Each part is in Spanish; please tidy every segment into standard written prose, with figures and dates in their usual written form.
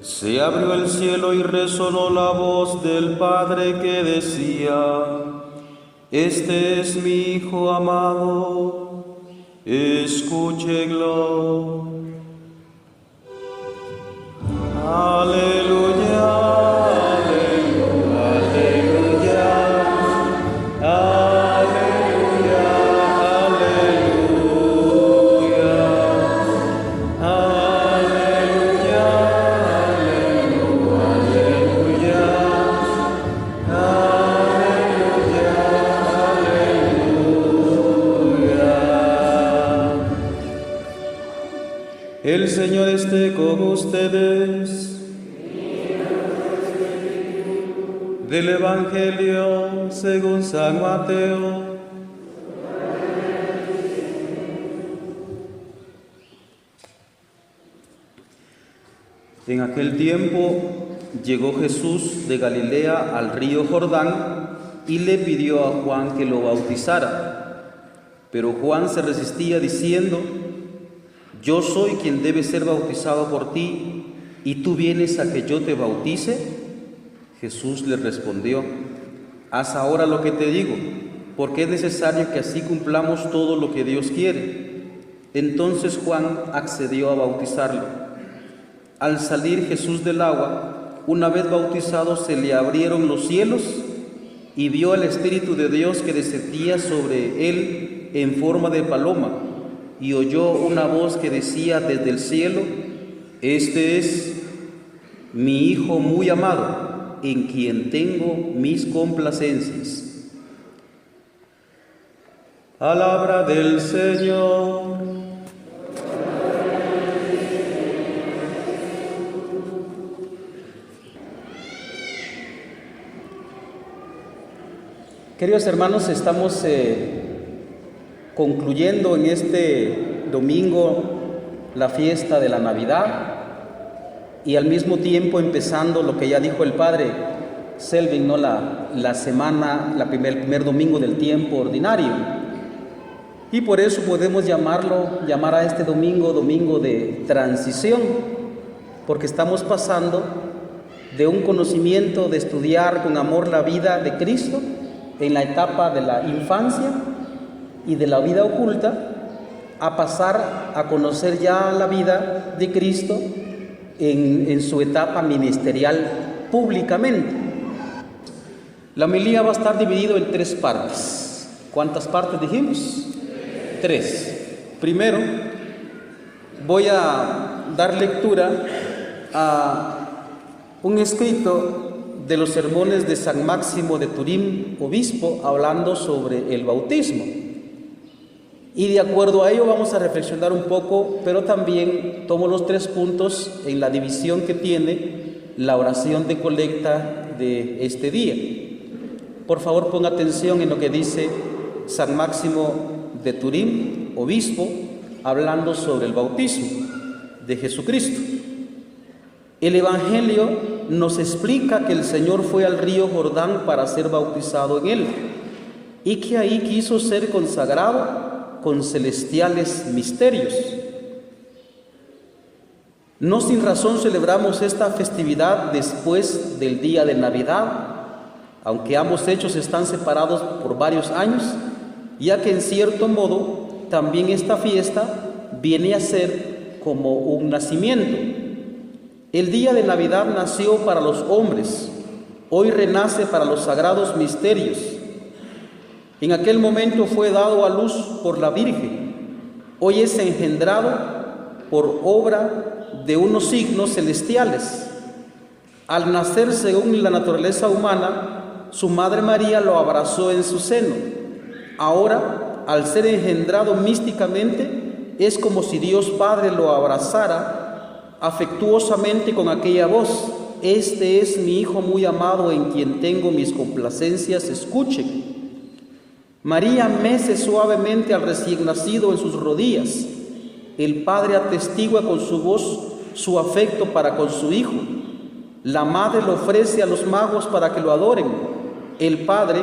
Se abrió el cielo y resonó la voz del Padre que decía: Este es mi Hijo amado, escúchenlo. Aleluya. El Señor esté con ustedes. Del Evangelio según San Mateo. En aquel tiempo llegó Jesús de Galilea al río Jordán y le pidió a Juan que lo bautizara. Pero Juan se resistía diciendo: Yo soy quien debe ser bautizado por ti, ¿y tú vienes a que yo te bautice? Jesús le respondió: Haz ahora lo que te digo, porque es necesario que así cumplamos todo lo que Dios quiere. Entonces Juan accedió a bautizarlo. Al salir Jesús del agua, una vez bautizado, se le abrieron los cielos y vio al Espíritu de Dios que descendía sobre él en forma de paloma. Y oyó una voz que decía desde el cielo: Este es mi Hijo muy amado, en quien tengo mis complacencias. Palabra del Señor. Queridos hermanos, estamos concluyendo en este domingo la fiesta de la Navidad y al mismo tiempo empezando lo que ya dijo el Padre Selvin, ¿no? la semana, el primer domingo del tiempo ordinario. Y por eso podemos llamar a este domingo de transición, porque estamos pasando de un conocimiento, de estudiar con amor la vida de Cristo en la etapa de la infancia y de la vida oculta, a pasar a conocer ya la vida de Cristo en su etapa ministerial públicamente. La homilía va a estar dividida en 3 partes. ¿Cuántas partes dijimos? 3. Primero, voy a dar lectura a un escrito de los sermones de San Máximo de Turín, obispo, hablando sobre el bautismo. Y de acuerdo a ello vamos a reflexionar un poco, pero también tomo los 3 puntos en la división que tiene la oración de colecta de este día. Por favor, ponga atención en lo que dice San Máximo de Turín, obispo, hablando sobre el bautismo de Jesucristo. El Evangelio nos explica que el Señor fue al río Jordán para ser bautizado en él y que ahí quiso ser consagrado con celestiales misterios. No sin razón celebramos esta festividad después del día de Navidad, aunque ambos hechos están separados por varios años, ya que en cierto modo también esta fiesta viene a ser como un nacimiento. El día de Navidad nació para los hombres, hoy renace para los sagrados misterios. En aquel momento fue dado a luz por la Virgen, hoy es engendrado por obra de unos signos celestiales. Al nacer según la naturaleza humana, su Madre María lo abrazó en su seno. Ahora, al ser engendrado místicamente, es como si Dios Padre lo abrazara afectuosamente con aquella voz: Este es mi Hijo muy amado, en quien tengo mis complacencias, escuchen. María mece suavemente al recién nacido en sus rodillas. El Padre atestigua con su voz su afecto para con su Hijo. La Madre lo ofrece a los magos para que lo adoren. El Padre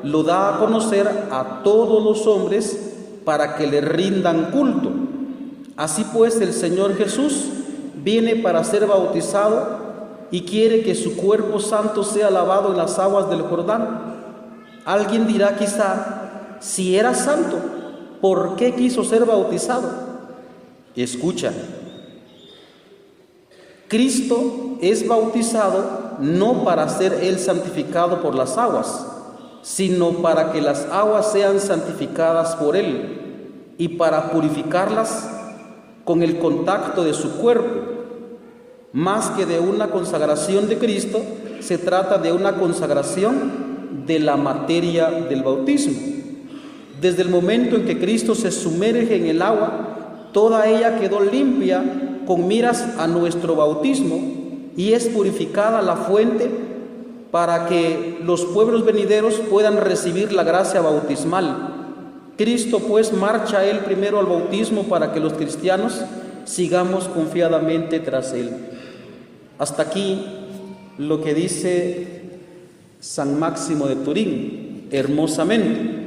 lo da a conocer a todos los hombres para que le rindan culto. Así pues, el Señor Jesús viene para ser bautizado y quiere que su cuerpo santo sea lavado en las aguas del Jordán. Alguien dirá quizá, si era santo, ¿por qué quiso ser bautizado? Escucha, Cristo es bautizado no para ser Él santificado por las aguas, sino para que las aguas sean santificadas por Él y para purificarlas con el contacto de su cuerpo. Más que de una consagración de Cristo, se trata de una consagración de la materia del bautismo. Desde el momento en que Cristo se sumerge en el agua, toda ella quedó limpia con miras a nuestro bautismo y es purificada la fuente para que los pueblos venideros puedan recibir la gracia bautismal. Cristo pues marcha Él primero al bautismo para que los cristianos sigamos confiadamente tras Él. Hasta aquí lo que dice San Máximo de Turín, hermosamente.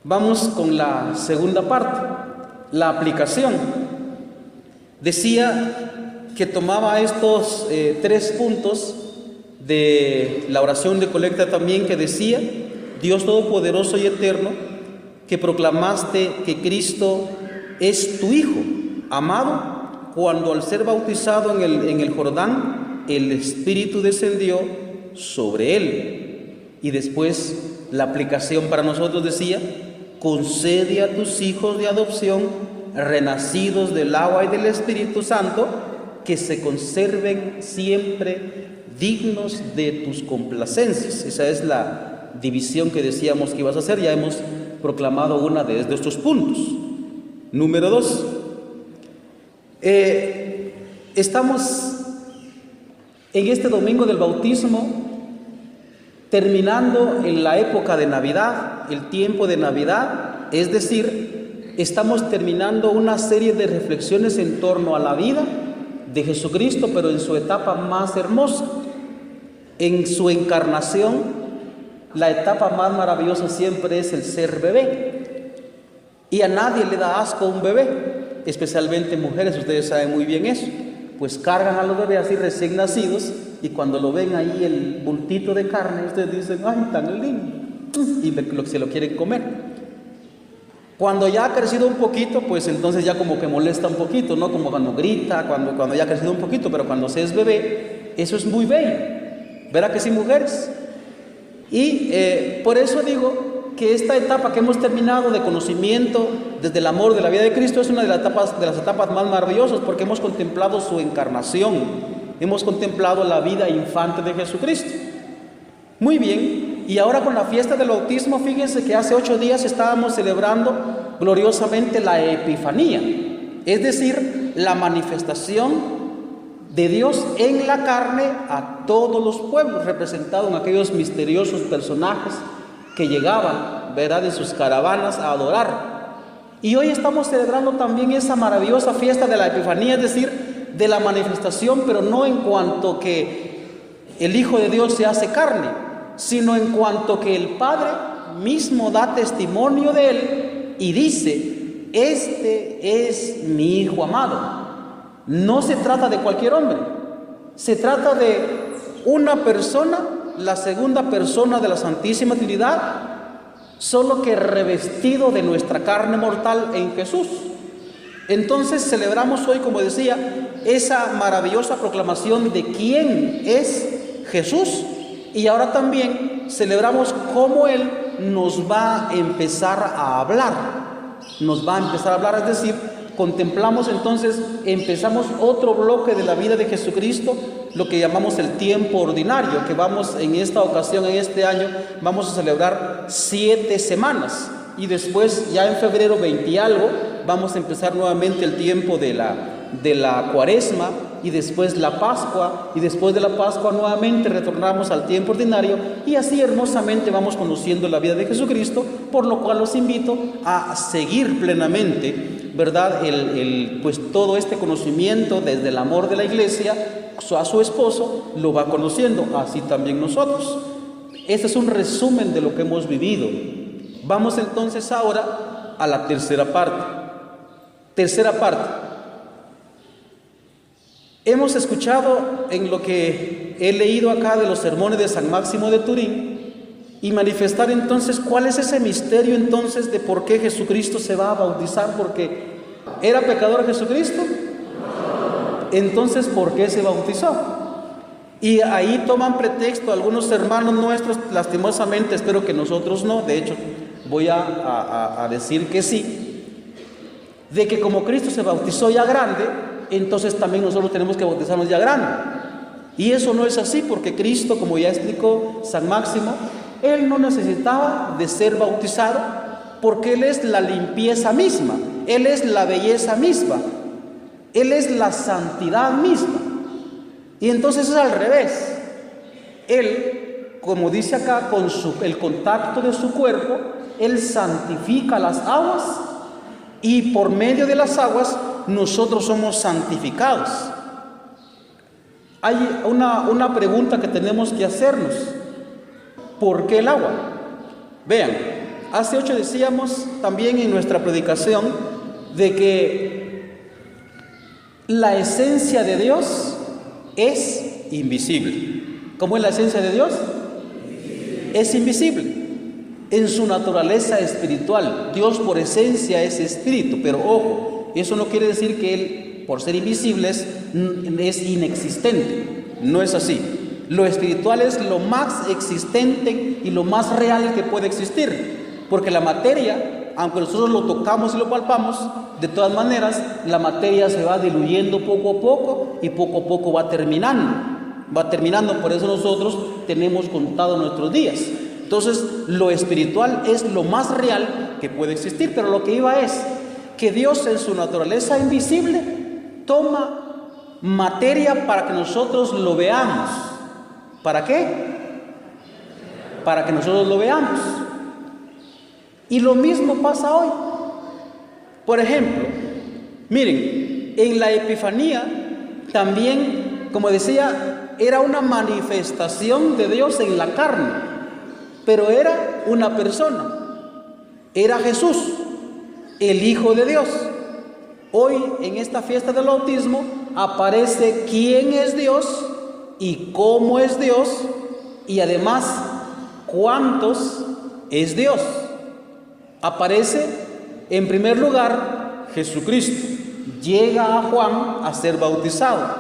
Vamos con la segunda parte, la aplicación. Decía que tomaba estos 3 puntos de la oración de colecta también, que decía: Dios Todopoderoso y Eterno, que proclamaste que Cristo es tu Hijo amado, cuando al ser bautizado en el Jordán, el Espíritu descendió sobre él. Y después la aplicación para nosotros decía: concede a tus hijos de adopción, renacidos del agua y del Espíritu Santo, que se conserven siempre dignos de tus complacencias. Esa es la división que decíamos que ibas a hacer. Ya hemos proclamado una de estos puntos. Número 2. Estamos en este domingo del bautismo terminando en la época de Navidad, el tiempo de Navidad, es decir, estamos terminando una serie de reflexiones en torno a la vida de Jesucristo, pero en su etapa más hermosa, en su encarnación. La etapa más maravillosa siempre es el ser bebé, y a nadie le da asco un bebé, especialmente mujeres, ustedes saben muy bien eso, pues cargan a los bebés así recién nacidos, y cuando lo ven ahí el bultito de carne, ustedes dicen: ¡ay, tan lindo! Y se lo quieren comer. Cuando ya ha crecido un poquito, pues entonces ya como que molesta un poquito, ¿no? Como cuando grita, cuando ya ha crecido un poquito, pero cuando se es bebé, eso es muy bello. ¿Verdad que sí, mujeres? Y por eso digo que esta etapa que hemos terminado de conocimiento desde el amor de la vida de Cristo es una de las etapas más maravillosas, porque hemos contemplado su encarnación, hemos contemplado la vida infante de Jesucristo. Muy bien, y ahora con la fiesta del bautismo, fíjense que hace 8 días estábamos celebrando gloriosamente la Epifanía, es decir, la manifestación de Dios en la carne a todos los pueblos, representado en aquellos misteriosos personajes que llegaban, ¿verdad?, en sus caravanas a adorar. Y hoy estamos celebrando también esa maravillosa fiesta de la Epifanía, es decir, de la manifestación, pero no en cuanto que el Hijo de Dios se hace carne, sino en cuanto que el Padre mismo da testimonio de Él y dice: este es mi Hijo amado. No se trata de cualquier hombre, se trata de una persona, la segunda persona de la Santísima Trinidad, solo que revestido de nuestra carne mortal en Jesús. Entonces celebramos hoy, como decía, esa maravillosa proclamación de quién es Jesús, y ahora también celebramos cómo Él nos va a empezar a hablar. Nos va a empezar a hablar, es decir, contemplamos entonces, empezamos otro bloque de la vida de Jesucristo, lo que llamamos el tiempo ordinario, que vamos en esta ocasión, en este año, vamos a celebrar 7 semanas, y después ya en febrero 20 y algo, vamos a empezar nuevamente el tiempo de la Cuaresma, y después la Pascua, y después de la Pascua nuevamente retornamos al tiempo ordinario, y así hermosamente vamos conociendo la vida de Jesucristo, por lo cual los invito a seguir plenamente, ¿verdad?, pues todo este conocimiento desde el amor de la Iglesia a su esposo, lo va conociendo, así también nosotros. Este es un resumen de lo que hemos vivido. Vamos entonces ahora a la tercera parte. Tercera parte. Hemos escuchado en lo que he leído acá de los sermones de San Máximo de Turín y manifestar entonces cuál es ese misterio entonces de por qué Jesucristo se va a bautizar, porque ¿era pecador Jesucristo? Entonces, ¿por qué se bautizó? Y ahí toman pretexto algunos hermanos nuestros, lastimosamente, espero que nosotros no, de hecho voy a decir que sí, de que como Cristo se bautizó ya grande, entonces también nosotros tenemos que bautizarnos ya grande. Y eso no es así, porque Cristo, como ya explicó San Máximo, Él no necesitaba de ser bautizado, porque Él es la limpieza misma, Él es la belleza misma, Él es la santidad misma. Y entonces es al revés. Él, como dice acá, con el contacto de su cuerpo, Él santifica las aguas y por medio de las aguas nosotros somos santificados. Hay una pregunta que tenemos que hacernos. ¿Por qué el agua? Vean, hace 8 decíamos también en nuestra predicación de que la esencia de Dios es invisible. ¿Cómo es la esencia de Dios? Es invisible. En su naturaleza espiritual, Dios por esencia es espíritu, pero ojo, eso no quiere decir que Él, por ser invisible, es inexistente. No es así. Lo espiritual es lo más existente y lo más real que puede existir, porque la materia, aunque nosotros lo tocamos y lo palpamos, de todas maneras, la materia se va diluyendo poco a poco y poco a poco va terminando, por eso nosotros tenemos contado nuestros días. Entonces, lo espiritual es lo más real que puede existir, pero lo que iba es que Dios en su naturaleza invisible toma materia para que nosotros lo veamos. ¿Para qué? Para que nosotros lo veamos. Y lo mismo pasa hoy. Por ejemplo, miren, en la Epifanía también, como decía, era una manifestación de Dios en la carne. Pero era una persona, era Jesús, el Hijo de Dios. Hoy en esta fiesta del bautismo aparece quién es Dios y cómo es Dios y además cuántos es Dios. Aparece en primer lugar Jesucristo, llega a Juan a ser bautizado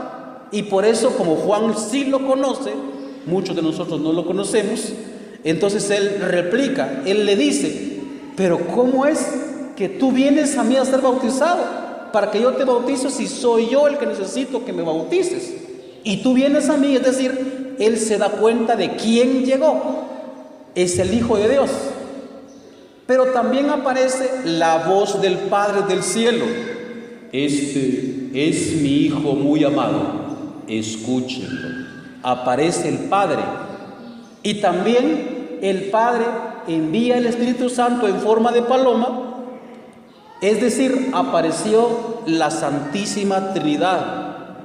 y por eso como Juan sí lo conoce, muchos de nosotros no lo conocemos. Entonces él replica, él le dice, pero ¿cómo es que tú vienes a mí a ser bautizado? Para que yo te bautizo si soy yo el que necesito que me bautices. Y tú vienes a mí, es decir, él se da cuenta de quién llegó. Es el Hijo de Dios. Pero también aparece la voz del Padre del cielo. Este es mi Hijo muy amado, escúchenlo. Aparece el Padre. Y también el Padre envía el Espíritu Santo en forma de paloma, es decir, apareció la Santísima Trinidad.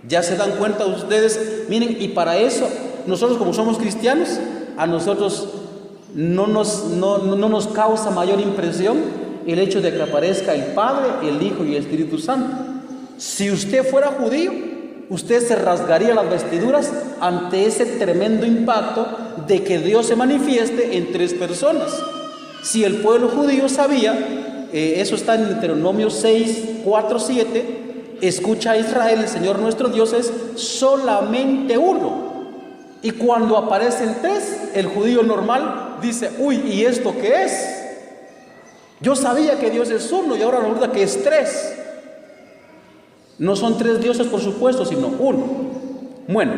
¿Ya se dan cuenta ustedes? Miren, y para eso, nosotros como somos cristianos, a nosotros no nos causa mayor impresión el hecho de que aparezca el Padre, el Hijo y el Espíritu Santo. Si usted fuera judío, usted se rasgaría las vestiduras ante ese tremendo impacto de que Dios se manifieste en 3 personas. Si el pueblo judío sabía, eso está en Deuteronomio 6, 4, 7, escucha a Israel, el Señor nuestro Dios es solamente uno. Y cuando aparecen 3, el judío normal dice, uy, ¿y esto qué es? Yo sabía que Dios es uno y ahora resulta que es 3. No son 3 dioses, por supuesto, sino uno. Bueno,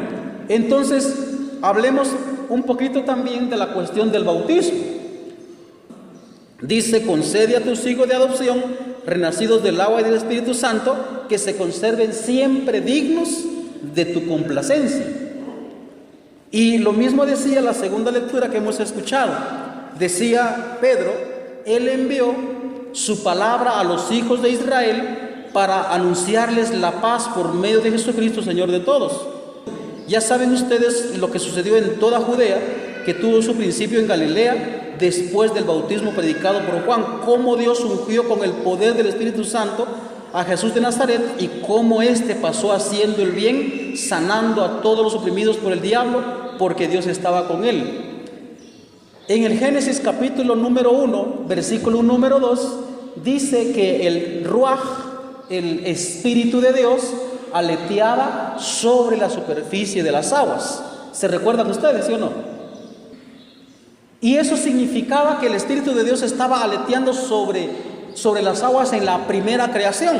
entonces hablemos un poquito también de la cuestión del bautismo. Dice, concede a tus hijos de adopción, renacidos del agua y del Espíritu Santo, que se conserven siempre dignos de tu complacencia. Y lo mismo decía la segunda lectura que hemos escuchado. Decía Pedro, él envió su palabra a los hijos de Israel para anunciarles la paz por medio de Jesucristo, Señor de todos. Ya saben ustedes lo que sucedió en toda Judea, que tuvo su principio en Galilea, después del bautismo predicado por Juan, cómo Dios ungió con el poder del Espíritu Santo a Jesús de Nazaret y cómo éste pasó haciendo el bien, sanando a todos los oprimidos por el diablo, porque Dios estaba con él. En el Génesis capítulo número 1, versículo número 2, dice que el Ruaj, el Espíritu de Dios, aleteaba sobre la superficie de las aguas. ¿Se recuerdan ustedes, sí o no? Y eso significaba que el Espíritu de Dios estaba aleteando sobre las aguas en la primera creación.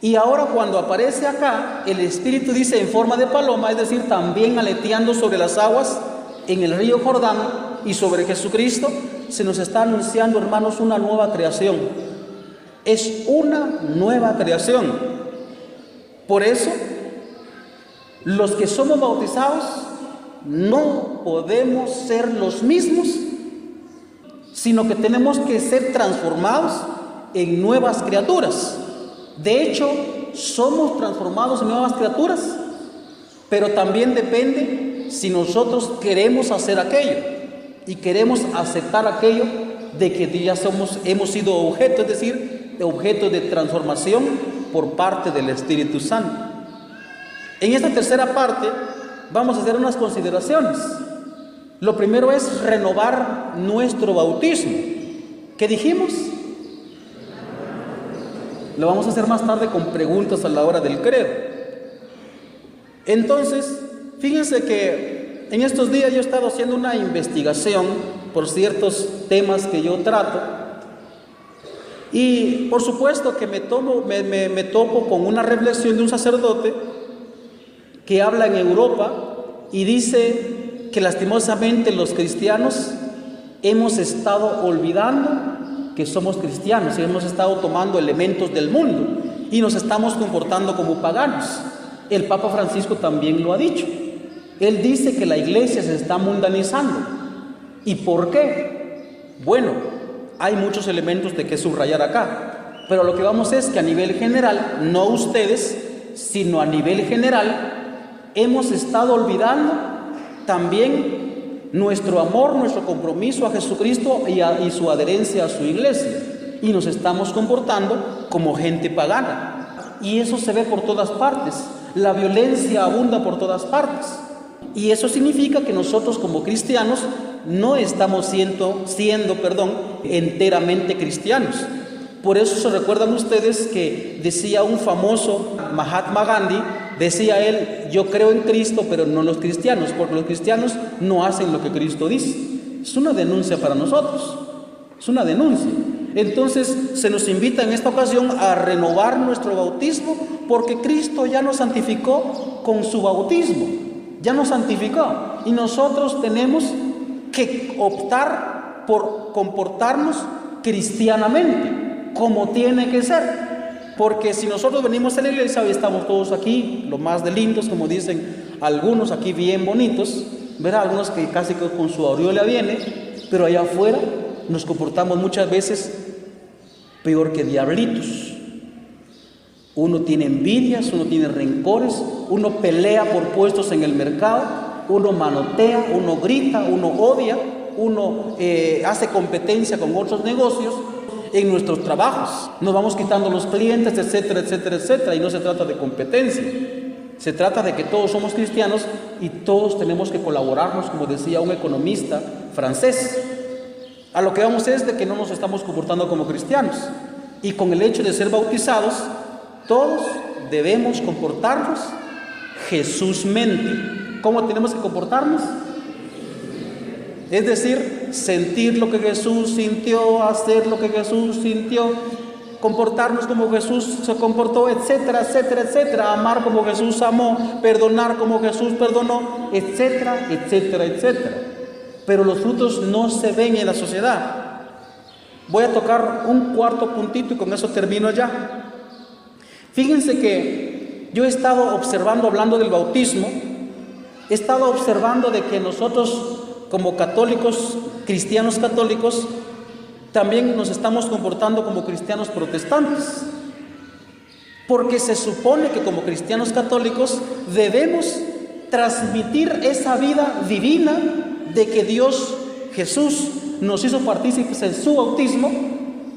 Y ahora cuando aparece acá, el Espíritu dice en forma de paloma, es decir, también aleteando sobre las aguas en el río Jordán y sobre Jesucristo, se nos está anunciando, hermanos, una nueva creación. Es una nueva creación. Por eso, los que somos bautizados no podemos ser los mismos, sino que tenemos que ser transformados en nuevas criaturas. De hecho, somos transformados en nuevas criaturas, pero también depende si nosotros queremos hacer aquello y queremos aceptar aquello de que ya hemos sido objeto, es decir, objeto de transformación por parte del Espíritu Santo. En esta tercera parte vamos a hacer unas consideraciones. Lo primero es renovar nuestro bautismo. ¿Qué dijimos? Lo vamos a hacer más tarde con preguntas a la hora del credo. Entonces, fíjense que en estos días yo he estado haciendo una investigación por ciertos temas que yo trato. Y por supuesto que me topo con una reflexión de un sacerdote que habla en Europa y dice que lastimosamente los cristianos hemos estado olvidando que somos cristianos y hemos estado tomando elementos del mundo y nos estamos comportando como paganos. El Papa Francisco también lo ha dicho. Él dice que la iglesia se está mundanizando. ¿Y por qué? Bueno, hay muchos elementos de que subrayar acá, pero lo que vamos es que a nivel general, no ustedes, sino a nivel general, hemos estado olvidando también nuestro amor, nuestro compromiso a Jesucristo y su adherencia a su iglesia, y nos estamos comportando como gente pagana, y eso se ve por todas partes. La violencia abunda por todas partes, y eso significa que nosotros como cristianos no estamos siendo enteramente cristianos. Por eso se recuerdan ustedes que decía un famoso Mahatma Gandhi, decía él: yo creo en Cristo, pero no los cristianos, porque los cristianos no hacen lo que Cristo dice. Es una denuncia para nosotros, es una denuncia. Entonces se nos invita en esta ocasión a renovar nuestro bautismo, porque Cristo ya nos santificó con su bautismo, ya nos santificó, y nosotros tenemos que optar por comportarnos cristianamente, como tiene que ser. Porque si nosotros venimos a la iglesia, hoy estamos todos aquí, lo más de lindos, como dicen algunos, aquí bien bonitos, verá, algunos que casi con su aureola viene, pero allá afuera nos comportamos muchas veces peor que diablitos. Uno tiene envidias, uno tiene rencores, uno pelea por puestos en el mercado, uno manotea, uno grita, uno odia, uno hace competencia con otros negocios. En nuestros trabajos nos vamos quitando los clientes, etcétera, etcétera, etcétera. Y no se trata de competencia, se trata de que todos somos cristianos y todos tenemos que colaborarnos, como decía un economista francés. A lo que vamos es de que no nos estamos comportando como cristianos, y con el hecho de ser bautizados todos debemos comportarnos Jesúsmente. ¿Cómo tenemos que comportarnos? Es decir, sentir lo que Jesús sintió, hacer lo que Jesús sintió, comportarnos como Jesús se comportó, etcétera, etcétera, etcétera, amar como Jesús amó, perdonar como Jesús perdonó, etcétera, etcétera, etcétera. Pero los frutos no se ven en la sociedad. Voy a tocar un cuarto puntito y con eso termino ya. Fíjense que yo he estado observando, hablando del bautismo, he estado observando de que nosotros como católicos, cristianos católicos, también nos estamos comportando como cristianos protestantes, porque se supone que como cristianos católicos debemos transmitir esa vida divina de que Dios, Jesús, nos hizo partícipes en su bautismo.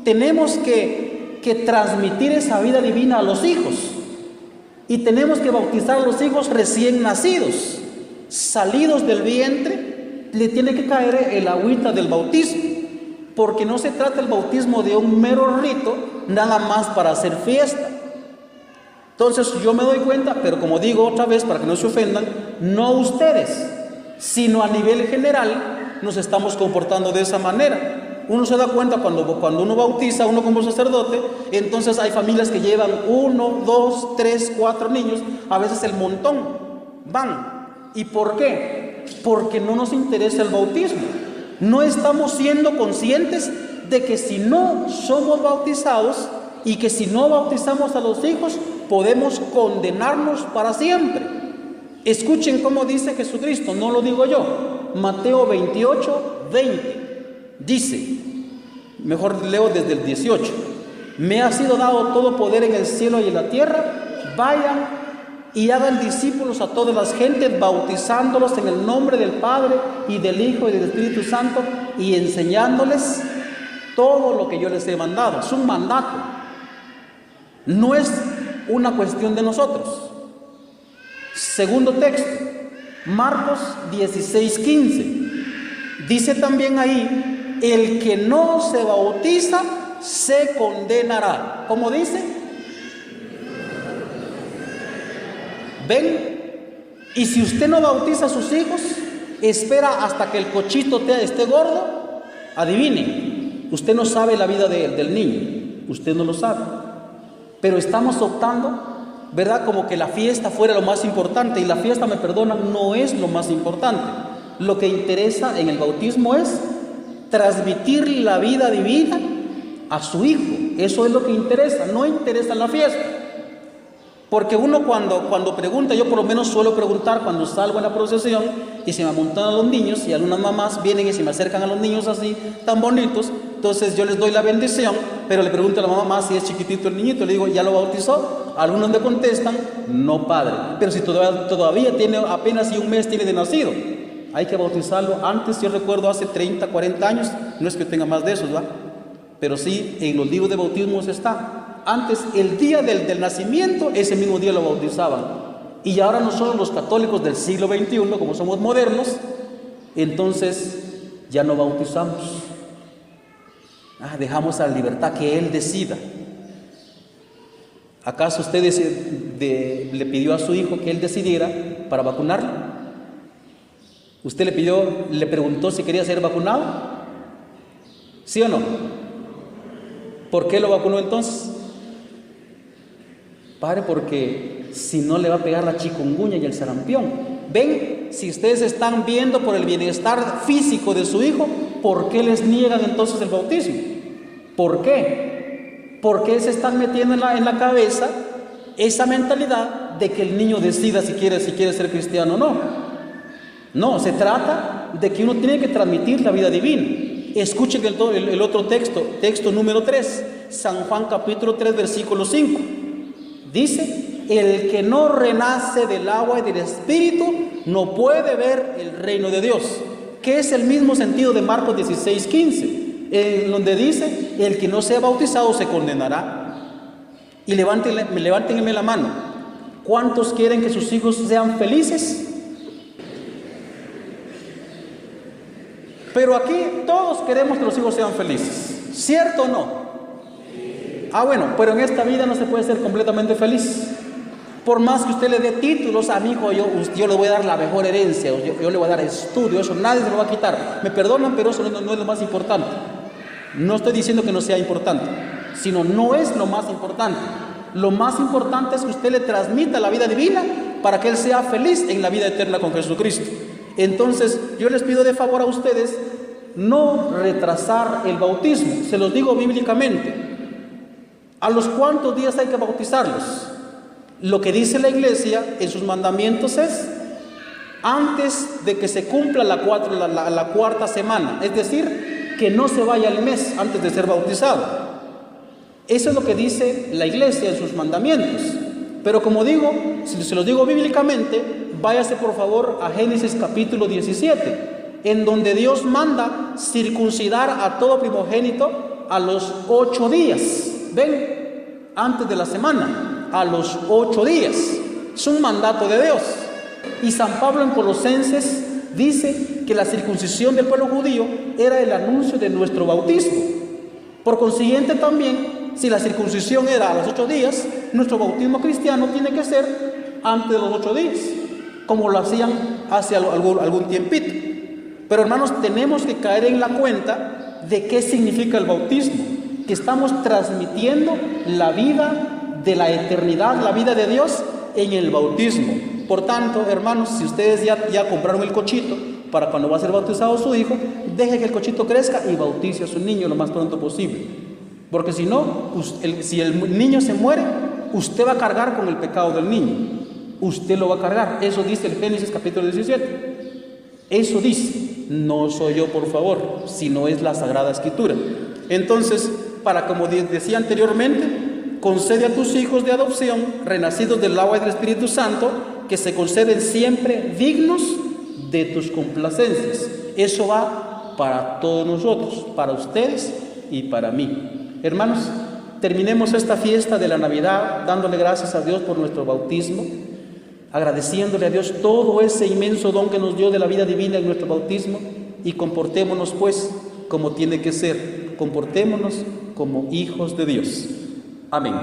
Tenemos que que transmitir esa vida divina a los hijos. Y tenemos que bautizar a los hijos recién nacidos, salidos del vientre, le tiene que caer el agüita del bautismo, porque no se trata el bautismo de un mero rito, nada más para hacer fiesta. Entonces yo me doy cuenta, pero como digo otra vez para que no se ofendan, no ustedes, sino a nivel general nos estamos comportando de esa manera. Uno se da cuenta cuando uno bautiza, uno como sacerdote, entonces hay familias que llevan 1, 2, 3, 4 niños, a veces el montón, van. ¿Y por qué? Porque no nos interesa el bautismo. No estamos siendo conscientes de que si no somos bautizados y que si no bautizamos a los hijos, podemos condenarnos para siempre. Escuchen cómo dice Jesucristo, no lo digo yo. Mateo 28, 20. Dice, mejor leo desde el 18. Me ha sido dado todo poder en el cielo y en la tierra. Vayan y hagan discípulos a todas las gentes, bautizándolos en el nombre del Padre y del Hijo y del Espíritu Santo, y enseñándoles todo lo que yo les he mandado. Es un mandato, no es una cuestión de nosotros. Segundo texto, Marcos 16:15. Dice también ahí, el que no se bautiza se condenará. ¿Cómo dice? ¿Ven? Y si usted no bautiza a sus hijos, espera hasta que el cochito esté gordo, adivine, usted no sabe la vida del niño, usted no lo sabe. Pero estamos optando, ¿verdad? Como que la fiesta fuera lo más importante, y la fiesta, me perdonan, no es lo más importante. Lo que interesa en el bautismo es transmitir la vida divina a su hijo. Eso es lo que interesa, no interesa la fiesta. Porque uno cuando pregunta, yo por lo menos suelo preguntar cuando salgo en la procesión y se me amontonan los niños, y algunas mamás vienen y se me acercan a los niños así, tan bonitos, entonces yo les doy la bendición, pero le pregunto a la mamá si es chiquitito el niñito, le digo, ¿ya lo bautizó? Algunos me contestan, no, padre, pero si todavía tiene apenas un mes tiene de nacido, hay que bautizarlo antes. Yo recuerdo hace 30, 40 años, no es que tenga más de esos, ¿verdad? Pero sí, en los libros de bautismos está. Antes, el día del nacimiento, ese mismo día lo bautizaban. Y ahora nosotros los católicos del siglo XXI, como somos modernos, entonces ya no bautizamos. Dejamos a la libertad que Él decida. ¿Acaso usted le pidió a su hijo que Él decidiera para vacunarlo? ¿Usted le preguntó si quería ser vacunado? ¿Sí o no? ¿Por qué lo vacunó entonces? Padre, porque si no le va a pegar la chikungunya y el sarampión. Ven, si ustedes están viendo por el bienestar físico de su hijo, ¿por qué les niegan entonces el bautismo? ¿Por qué? Porque se están metiendo en la cabeza esa mentalidad de que el niño decida si quiere ser cristiano o no. No, se trata de que uno tiene que transmitir la vida divina. Escuchen el otro texto número 3, San Juan capítulo 3, versículo 5. Dice, el que no renace del agua y del Espíritu no puede ver el reino de Dios, que es el mismo sentido de Marcos 16:15, en donde dice, el que no sea bautizado se condenará. Y levántenme la mano, ¿cuántos quieren que sus hijos sean felices? Pero aquí todos queremos que los hijos sean felices, ¿cierto o no? Bueno, pero en esta vida no se puede ser completamente feliz. Por más que usted le dé títulos a mi hijo, yo le voy a dar la mejor herencia, yo le voy a dar estudio, eso nadie se lo va a quitar. Me perdonan, pero eso no es lo más importante. No estoy diciendo que no sea importante, sino no es lo más importante. Lo más importante es que usted le transmita la vida divina para que él sea feliz en la vida eterna con Jesucristo. Entonces, yo les pido de favor a ustedes no retrasar el bautismo. Se los digo bíblicamente. ¿A los cuántos días hay que bautizarlos? Lo que dice la Iglesia en sus mandamientos es antes de que se cumpla la cuarta semana, es decir, que no se vaya el mes antes de ser bautizado. Eso es lo que dice la Iglesia en sus mandamientos. Pero como digo, si se los digo bíblicamente, váyase por favor a Génesis capítulo 17, en donde Dios manda circuncidar a todo primogénito a los 8 días. ven, antes de la semana, a los 8 días. Es un mandato de Dios. Y San Pablo en Colosenses dice que la circuncisión del pueblo judío era el anuncio de nuestro bautismo. Por consiguiente también, si la circuncisión era a los 8 días, nuestro bautismo cristiano tiene que ser antes de los 8 días, como lo hacían hace algún tiempito. Pero hermanos, tenemos que caer en la cuenta de qué significa el bautismo, que estamos transmitiendo la vida de la eternidad, la vida de Dios en el bautismo. Por tanto, hermanos, si ustedes ya compraron el cochito para cuando va a ser bautizado su hijo, deje que el cochito crezca y bautice a su niño lo más pronto posible. Porque si no, si el niño se muere, usted va a cargar con el pecado del niño. Usted lo va a cargar. Eso dice el Génesis capítulo 17. Eso dice. No soy yo, por favor, sino es la Sagrada Escritura. Entonces, como decía anteriormente, concede a tus hijos de adopción, renacidos del agua y del Espíritu Santo, que se conserven siempre dignos de tus complacencias. Eso va para todos nosotros, para ustedes y para mí. Hermanos, terminemos esta fiesta de la Navidad dándole gracias a Dios por nuestro bautismo, agradeciéndole a Dios todo ese inmenso don que nos dio de la vida divina en nuestro bautismo, y comportémonos pues como tiene que ser, comportémonos como hijos de Dios. Amén.